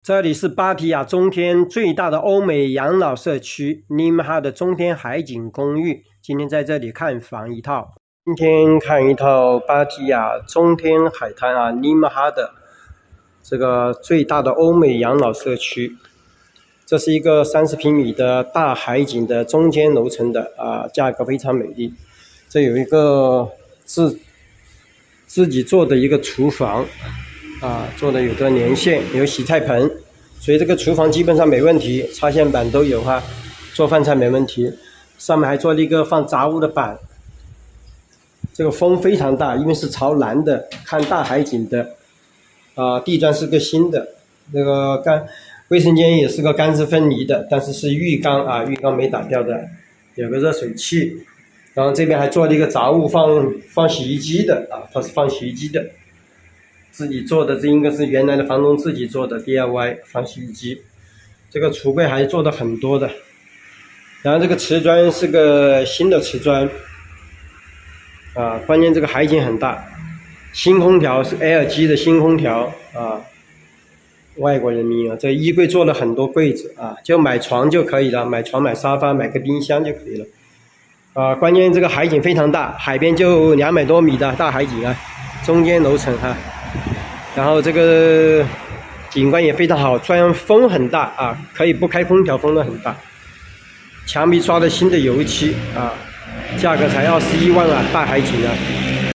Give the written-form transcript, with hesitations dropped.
这里是芭提雅中天最大的欧美养老社区尼姆哈的中天海景公寓。今天在这里看房一套，今天看一套芭提雅中天海滩尼姆哈的这个最大的欧美养老社区。这是一个30平米的大海景的中间楼层的价格非常美丽。这有一个自己做的一个厨房。做的有个连线，有洗菜盆，所以这个厨房基本上没问题，插线板都有做饭菜没问题。上面还做了一个放杂物的板。这个风非常大，因为是朝南的，看大海景的。地砖是个新的，那个卫生间也是个干湿分离的，但是是浴缸浴缸没打掉的，有个热水器。然后这边还做了一个杂物放洗衣机的它是放洗衣机的。自己做的，这应该是原来的房东自己做的 DIY 放洗衣机。这个橱柜还做的很多的。然后这个瓷砖是个新的瓷砖。关键这个海景很大。新空调是 LG 的新空调外国人民这衣柜做了很多柜子就买床就可以了，买床买沙发买个冰箱就可以了。关键这个海景非常大，海边就200多米的大海景中间楼层然后这个景观也非常好，虽然风很大可以不开空调，风都很大。墙壁刷了新的油漆价格才21万大海景